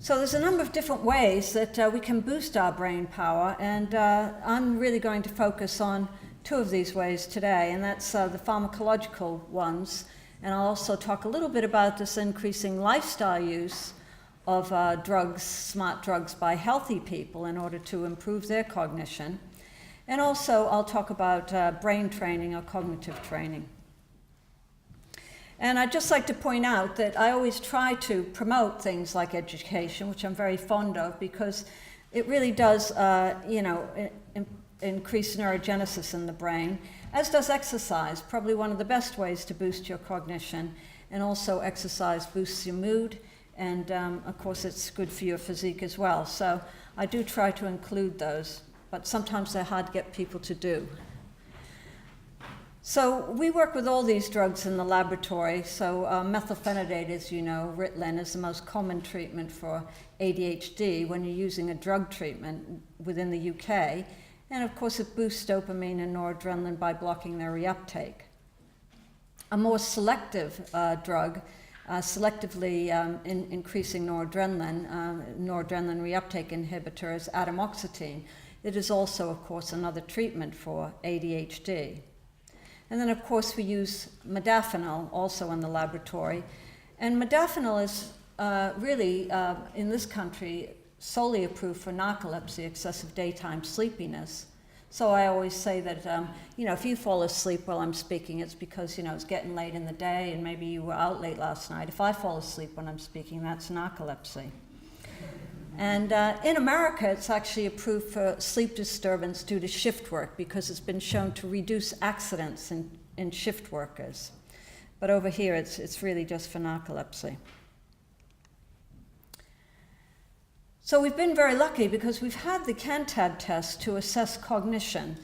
So there's a number of different ways that we can boost our brain power, and I'm really going to focus on two of these ways today, and that's the pharmacological ones. And I'll also talk a little bit about this increasing lifestyle use of drugs, smart drugs, by healthy people in order to improve their cognition. And also I'll talk about brain training or cognitive training. And I'd just like to point out that I always try to promote things like education, which I'm very fond of, because it really does, increase neurogenesis in the brain, as does exercise, probably one of the best ways to boost your cognition. And also exercise boosts your mood, and of course it's good for your physique as well. So I do try to include those, but sometimes they're hard to get people to do. So we work with all these drugs in the laboratory. So methylphenidate, as you know, Ritalin, is the most common treatment for ADHD when you're using a drug treatment within the UK. And of course it boosts dopamine and noradrenaline by blocking their reuptake. A more selective drug, selectively increasing noradrenaline reuptake inhibitor, is atomoxetine. It is also, of course, another treatment for ADHD. And then, of course, we use modafinil also in the laboratory. And modafinil is really, in this country, solely approved for narcolepsy, excessive daytime sleepiness. So I always say that, if you fall asleep while I'm speaking, it's because, it's getting late in the day and maybe you were out late last night. If I fall asleep when I'm speaking, that's narcolepsy. And in America, it's actually approved for sleep disturbance due to shift work, because it's been shown to reduce accidents in shift workers. But over here, it's really just for narcolepsy. So we've been very lucky because we've had the CANTAB test to assess cognition.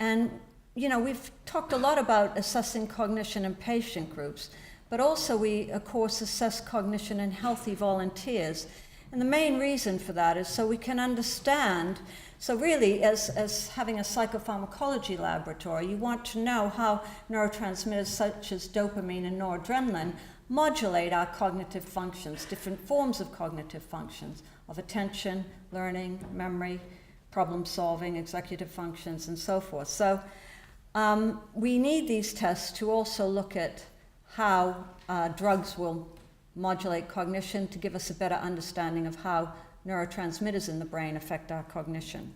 And, we've talked a lot about assessing cognition in patient groups, but also we, of course, assess cognition in healthy volunteers. And the main reason for that is so we can understand, so really as having a psychopharmacology laboratory, you want to know how neurotransmitters such as dopamine and noradrenaline modulate our cognitive functions, different forms of cognitive functions, of attention, learning, memory, problem solving, executive functions, and so forth. So we need these tests to also look at how drugs will modulate cognition, to give us a better understanding of how neurotransmitters in the brain affect our cognition.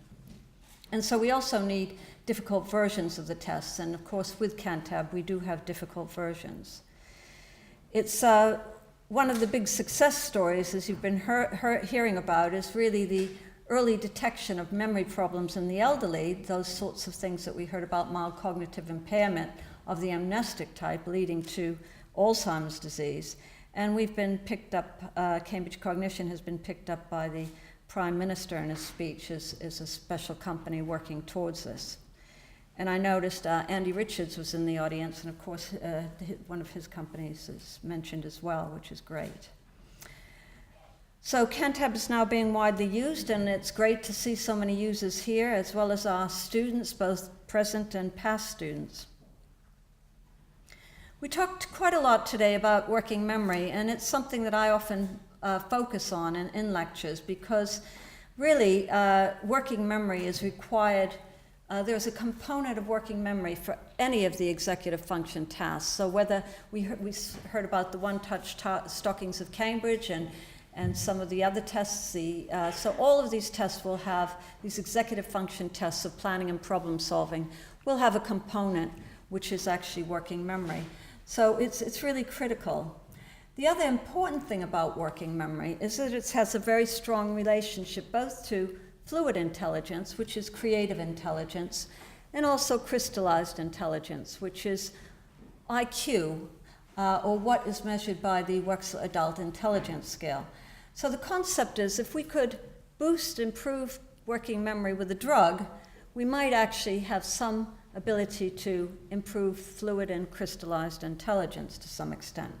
And so we also need difficult versions of the tests, and of course with CANTAB we do have difficult versions. It's one of the big success stories, as you've been hearing about, is really the early detection of memory problems in the elderly, those sorts of things that we heard about, mild cognitive impairment of the amnestic type leading to Alzheimer's disease. And we've been picked up, Cambridge Cognition has been picked up by the Prime Minister in his speech as a special company working towards this. And I noticed Andy Richards was in the audience, and of course one of his companies is mentioned as well, which is great. So CANTAB is now being widely used, and it's great to see so many users here, as well as our students, both present and past students. We talked quite a lot today about working memory, and it's something that I often focus on in lectures, because really working memory is required. There's a component of working memory for any of the executive function tasks. So whether we heard about the one-touch stockings of Cambridge and some of the other tests, so all of these tests will have, these executive function tests of planning and problem solving, will have a component which is actually working memory. So it's really critical. The other important thing about working memory is that it has a very strong relationship both to fluid intelligence, which is creative intelligence, and also crystallized intelligence, which is IQ, or what is measured by the Wechsler Adult Intelligence Scale. So the concept is if we could improve working memory with a drug, we might actually have some ability to improve fluid and crystallized intelligence to some extent.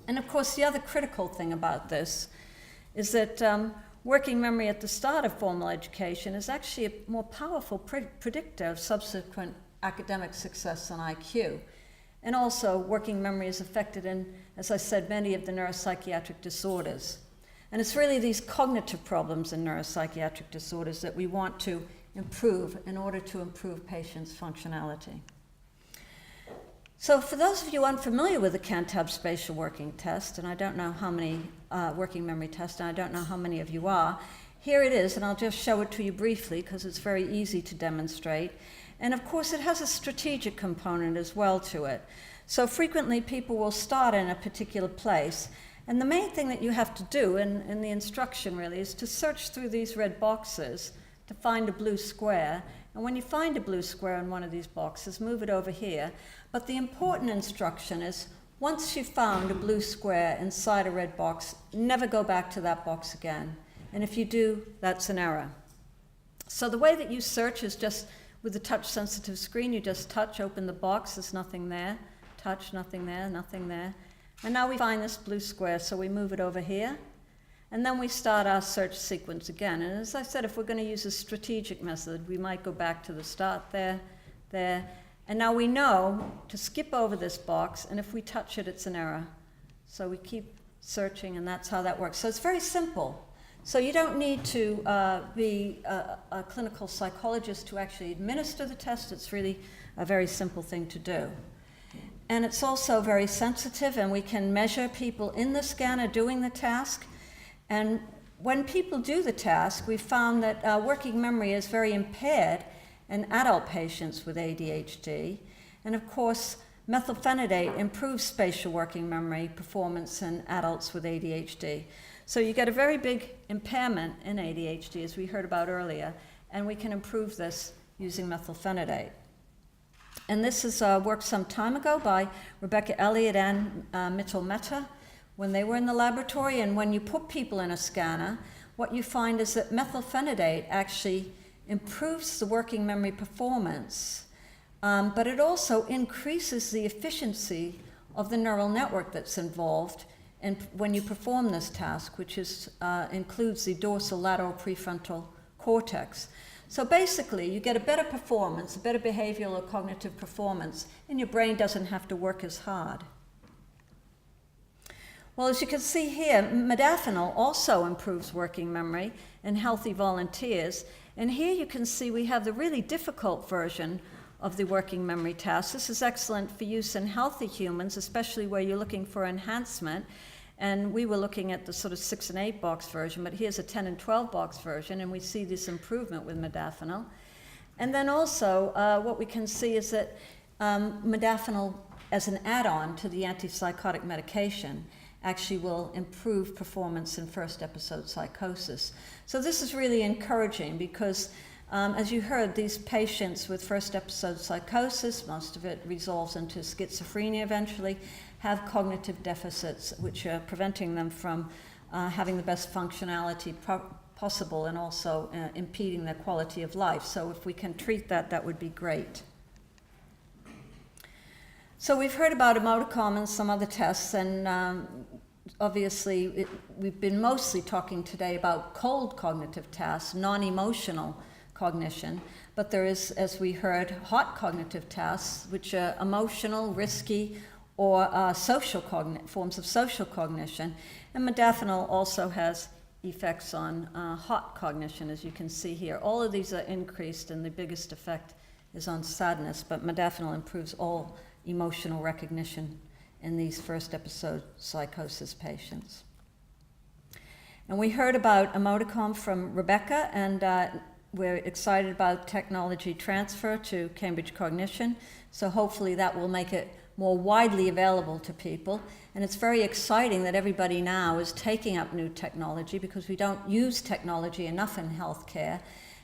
And of course, the other critical thing about this is that working memory at the start of formal education is actually a more powerful predictor of subsequent academic success than IQ. And also, working memory is affected in, as I said, many of the neuropsychiatric disorders. And it's really these cognitive problems in neuropsychiatric disorders that we want to improve in order to improve patients' functionality. So for those of you unfamiliar with the CANTAB spatial working test, and I don't know how many working memory tests, and I don't know how many of you are, here it is, and I'll just show it to you briefly because it's very easy to demonstrate. And of course, it has a strategic component as well to it. So frequently, people will start in a particular place. And the main thing that you have to do in the instruction really is to search through these red boxes to find a blue square. And when you find a blue square in one of these boxes, move it over here. But the important instruction is once you've found a blue square inside a red box, never go back to that box again. And if you do, that's an error. So the way that you search is just with the touch-sensitive screen. You just touch, open the box, there's nothing there. Touch, nothing there, nothing there. And now we find this blue square, so we move it over here. And then we start our search sequence again. And as I said, if we're going to use a strategic method, we might go back to the start there, there. And now we know to skip over this box, and if we touch it, it's an error. So we keep searching, and that's how that works. So it's very simple. So you don't need to be a clinical psychologist to actually administer the test. It's really a very simple thing to do. And it's also very sensitive, and we can measure people in the scanner doing the task. And when people do the task, we found that working memory is very impaired in adult patients with ADHD. And of course, methylphenidate improves spatial working memory performance in adults with ADHD. So you get a very big impairment in ADHD, as we heard about earlier, and we can improve this using methylphenidate. And this is work some time ago by Rebecca Elliott and Mitchell Mehta when they were in the laboratory. And when you put people in a scanner, what you find is that methylphenidate actually improves the working memory performance, but it also increases the efficiency of the neural network that's involved when you perform this task, which includes the dorsolateral prefrontal cortex. So basically, you get a better performance, a better behavioral or cognitive performance, and your brain doesn't have to work as hard. Well, as you can see here, modafinil also improves working memory in healthy volunteers. And here you can see we have the really difficult version of the working memory task. This is excellent for use in healthy humans, especially where you're looking for enhancement. And we were looking at the sort of 6 and 8 box version, but here's a 10 and 12 box version, and we see this improvement with modafinil. And then also, what we can see is that modafinil, as an add-on to the antipsychotic medication, actually will improve performance in first episode psychosis. So this is really encouraging because, as you heard, these patients with first episode psychosis, most of it resolves into schizophrenia eventually, have cognitive deficits which are preventing them from having the best functionality possible and also impeding their quality of life. So if we can treat that, that would be great. So we've heard about emoticon and some other tests, and obviously we've been mostly talking today about cold cognitive tasks, non-emotional cognition, but there is, as we heard, hot cognitive tasks, which are emotional, risky, or forms of social cognition. And modafinil also has effects on hot cognition, as you can see here. All of these are increased, and the biggest effect is on sadness, but modafinil improves all emotional recognition in these first episode psychosis patients. And we heard about emoticon from Rebecca, and we're excited about technology transfer to Cambridge Cognition, so hopefully that will make it more widely available to people. And it's very exciting that everybody now is taking up new technology because we don't use technology enough in healthcare.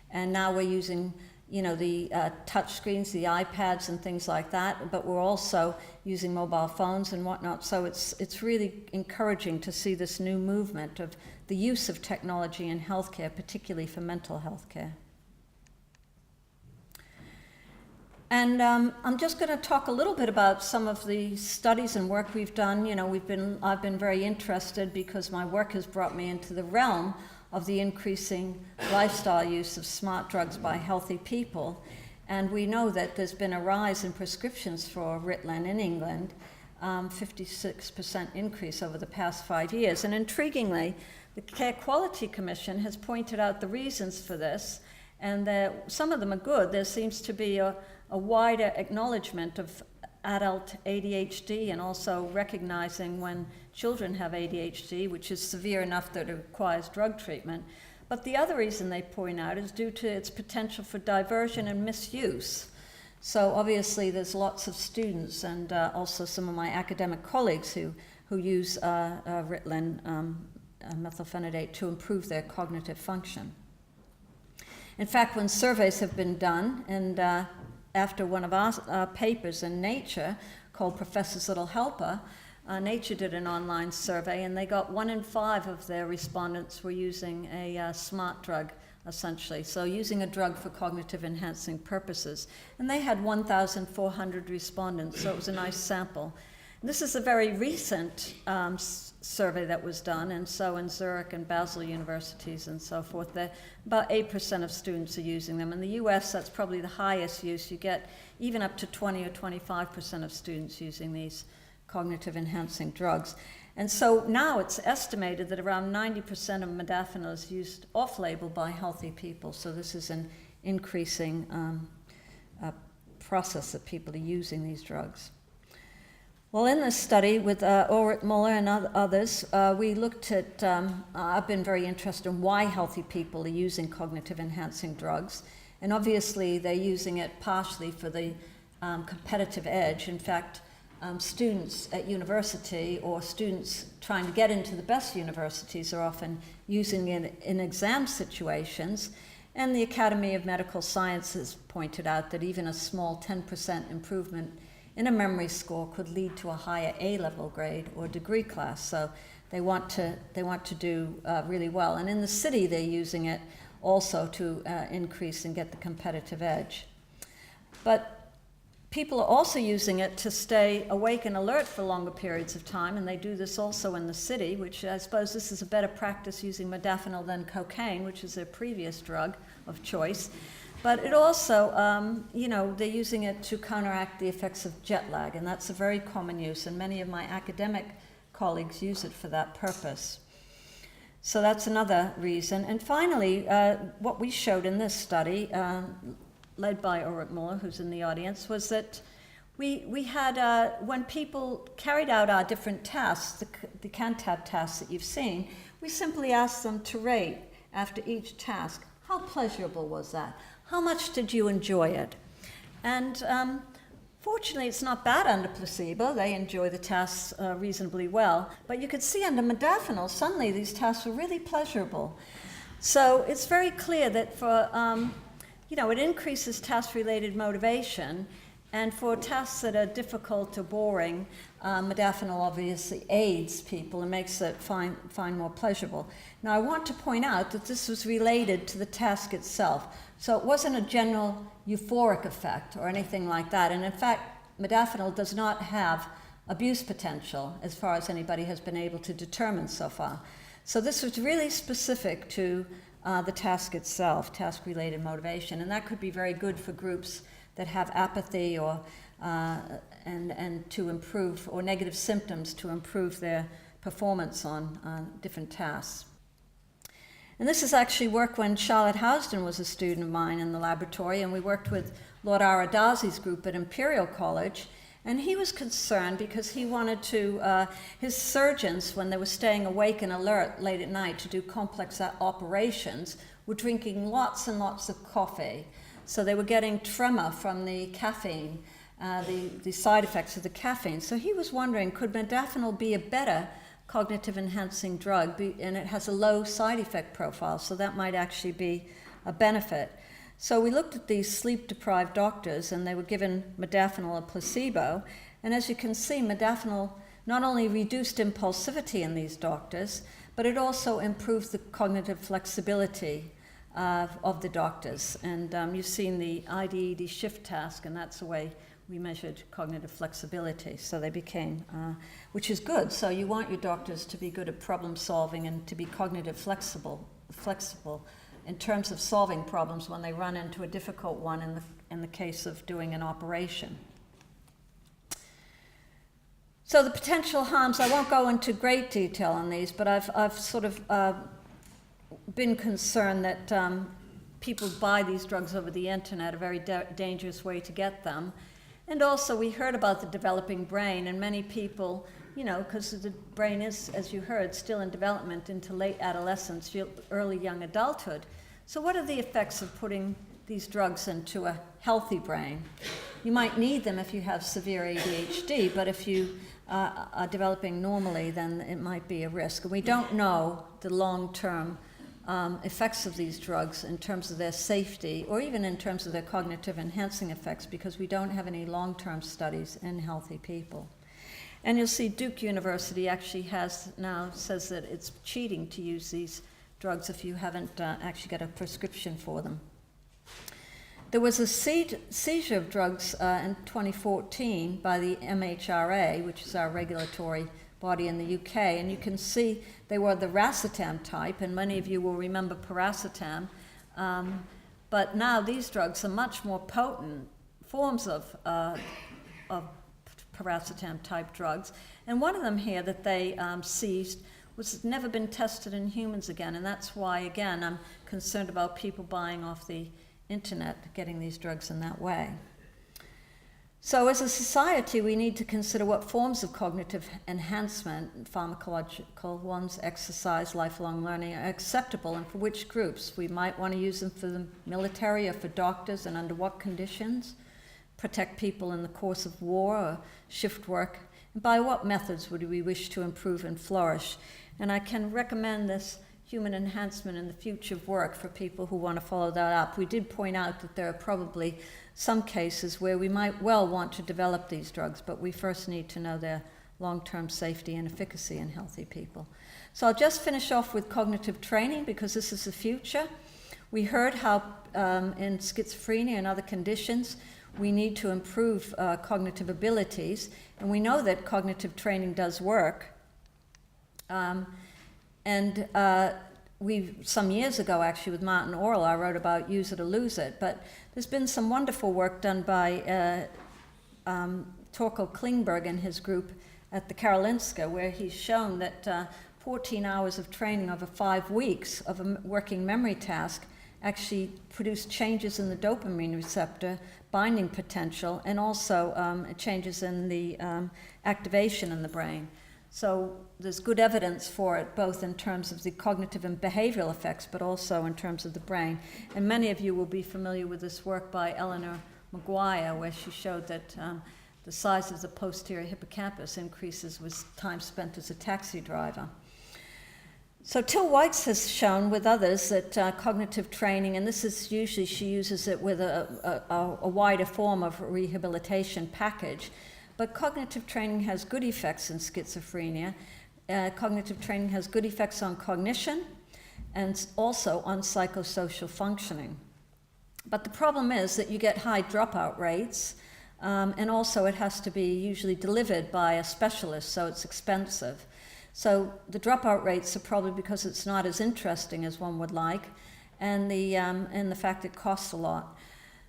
And now we're using, the touch screens, the iPads and things like that, but we're also using mobile phones and whatnot. So it's really encouraging to see this new movement of the use of technology in healthcare, particularly for mental health care. And I'm just going to talk a little bit about some of the studies and work we've done. I've been very interested because my work has brought me into the realm of the increasing lifestyle use of smart drugs by healthy people. And we know that there's been a rise in prescriptions for Ritalin in England, 56% increase over the past 5 years. And intriguingly, The Care Quality Commission has pointed out the reasons for this, and some of them are good. There seems to be a wider acknowledgement of adult ADHD, and also recognizing when children have ADHD, which is severe enough that it requires drug treatment. But the other reason they point out is due to its potential for diversion and misuse. So obviously there's lots of students and also some of my academic colleagues who use Ritalin, methylphenidate, to improve their cognitive function. In fact, when surveys have been done, and after one of our papers in Nature called Professor's Little Helper, Nature did an online survey, and they got 1 in 5 of their respondents were using a smart drug, essentially, so using a drug for cognitive enhancing purposes. And they had 1,400 respondents, so it was a nice sample. This is a very recent survey that was done, and so in Zurich and Basel universities and so forth, about 8% of students are using them. In the US, that's probably the highest use. You get even up to 20 or 25% of students using these cognitive enhancing drugs. And so now it's estimated that around 90% of modafinil is used off-label by healthy people. So this is an increasing process that people are using these drugs. Well, in this study with Ulrich Muller and others, we looked at, I've been very interested in why healthy people are using cognitive enhancing drugs. And obviously they're using it partially for the competitive edge. In fact, students at university or students trying to get into the best universities are often using it in exam situations. And the Academy of Medical Sciences pointed out that even a small 10% improvement in a memory score could lead to a higher A-level grade or degree class. So they want to do really well. And in the city, they're using it also to increase and get the competitive edge. But people are also using it to stay awake and alert for longer periods of time, and they do this also in the city, which I suppose this is a better practice using modafinil than cocaine, which is their previous drug of choice. But it also, they're using it to counteract the effects of jet lag, and that's a very common use, and many of my academic colleagues use it for that purpose. So that's another reason. And finally, what we showed in this study, led by Ulrich Muller, who's in the audience, was that we had, when people carried out our different tasks, the CANTAB tasks that you've seen, we simply asked them to rate after each task. How pleasurable was that? How much did you enjoy it? And fortunately, it's not bad under placebo. They enjoy the tasks reasonably well. But you could see under modafinil, suddenly these tasks were really pleasurable. So it's very clear that for, it increases task-related motivation. And for tasks that are difficult or boring, modafinil obviously aids people and makes it find more pleasurable. Now, I want to point out that this was related to the task itself. So it wasn't a general euphoric effect or anything like that. And in fact, modafinil does not have abuse potential as far as anybody has been able to determine so far. So this was really specific to the task itself, task-related motivation. And that could be very good for groups that have apathy or and to improve, or negative symptoms to improve their performance on different tasks. And this is actually work when Charlotte Housden was a student of mine in the laboratory, and we worked with Lord Aradasi's group at Imperial College, and he was concerned because he wanted to, his surgeons, when they were staying awake and alert late at night to do complex operations, were drinking lots and lots of coffee. So they were getting tremor from the caffeine, the side effects of the caffeine. So he was wondering, could modafinil be a better cognitive enhancing drug, and it has a low side effect profile, so that might actually be a benefit. So we looked at these sleep-deprived doctors, and they were given modafinil or placebo, and as you can see, modafinil not only reduced impulsivity in these doctors, but it also improved the cognitive flexibility of the doctors. And you've seen the IDED shift task, and that's the way we measured cognitive flexibility. So they became, which is good. So you want your doctors to be good at problem solving and to be cognitive flexible in terms of solving problems when they run into a difficult one in the case of doing an operation. So the potential harms, I won't go into great detail on these, but I've sort of been concerned that people buy these drugs over the internet, a very dangerous way to get them. And also we heard about the developing brain, and many people, you know, because the brain is, as you heard, still in development into late adolescence, early young adulthood. So what are the effects of putting these drugs into a healthy brain? You might need them if you have severe ADHD, but if you are developing normally, then it might be a risk. And we don't know the long-term effects of these drugs in terms of their safety, or even in terms of their cognitive enhancing effects, because we don't have any long-term studies in healthy people. And you'll see Duke University actually says that it's cheating to use these drugs if you haven't actually got a prescription for them. There was a seizure of drugs in 2014 by the MHRA, which is our regulatory body in the UK, and you can see they were the racetam type, and many of you will remember piracetam, but now these drugs are much more potent forms of piracetam type drugs, and one of them here that they seized was never been tested in humans again, and that's why, again, I'm concerned about people buying off the internet, getting these drugs in that way. So as a society, we need to consider what forms of cognitive enhancement, pharmacological ones, exercise, lifelong learning, are acceptable, and for which groups. We might want to use them for the military or for doctors, and under what conditions, protect people in the course of war or shift work, and by what methods would we wish to improve and flourish. And I can recommend this human enhancement in the future of work for people who want to follow that up. We did point out that there are probably some cases where we might well want to develop these drugs, but we first need to know their long-term safety and efficacy in healthy people. So I'll just finish off with cognitive training, because this is the future. We heard how in schizophrenia and other conditions we need to improve cognitive abilities, and we know that cognitive training does work. Some years ago, actually, with Martin Orell, I wrote about use it or lose it, but there's been some wonderful work done by Torkel Klingberg and his group at the Karolinska, where he's shown that 14 hours of training over 5 weeks of a working memory task actually produced changes in the dopamine receptor binding potential, and also changes in the activation in the brain. So there's good evidence for it, both in terms of the cognitive and behavioral effects, but also in terms of the brain. And many of you will be familiar with this work by Eleanor Maguire, where she showed that the size of the posterior hippocampus increases with time spent as a taxi driver. So Till Weitz has shown with others that cognitive training, and this is usually, she uses it with a wider form of rehabilitation package, but cognitive training has good effects in schizophrenia. Cognitive training has good effects on cognition and also on psychosocial functioning. But the problem is that you get high dropout rates, and also it has to be usually delivered by a specialist, so it's expensive. So the dropout rates are probably because it's not as interesting as one would like, and the fact it costs a lot.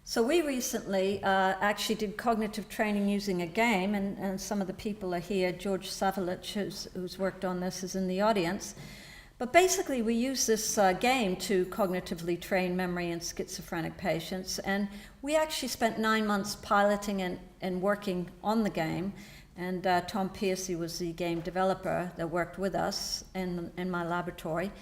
So we recently actually did cognitive training using a game, and some of the people are here. George Savlich, who's worked on this, is in the audience. But basically we use this game to cognitively train memory in schizophrenic patients, and we actually spent 9 months piloting and working on the game. And Tom Piercy was the game developer that worked with us in my laboratory.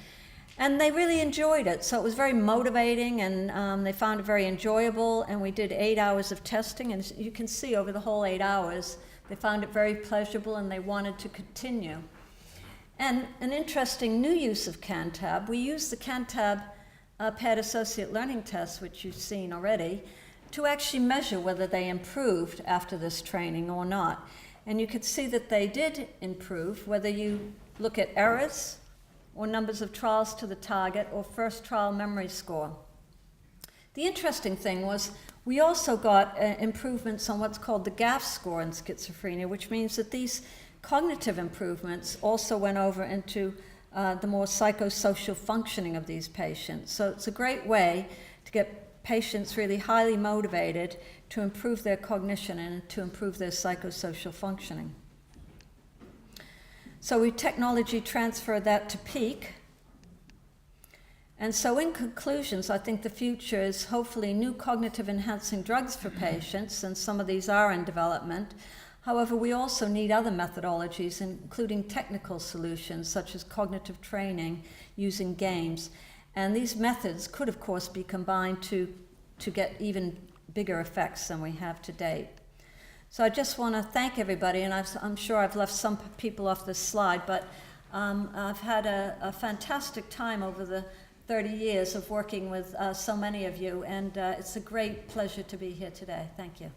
And they really enjoyed it. So it was very motivating, and they found it very enjoyable. And we did 8 hours of testing. And you can see over the whole 8 hours, they found it very pleasurable and they wanted to continue. And an interesting new use of CANTAB, we use the CANTAB paired associate learning test, which you've seen already, to actually measure whether they improved after this training or not. And you could see that they did improve, whether you look at errors or numbers of trials to the target or first trial memory score. The interesting thing was we also got improvements on what's called the GAF score in schizophrenia, which means that these cognitive improvements also went over into the more psychosocial functioning of these patients. So it's a great way to get patients really highly motivated to improve their cognition and to improve their psychosocial functioning. So we technology transfer that to peak. And so in conclusions, I think the future is hopefully new cognitive enhancing drugs for patients, and some of these are in development. However, we also need other methodologies, including technical solutions such as cognitive training using games. And these methods could, of course, be combined to get even bigger effects than we have to date. So I just want to thank everybody, and I'm sure I've left some people off this slide, but I've had a fantastic time over the 30 years of working with so many of you, and it's a great pleasure to be here today. Thank you.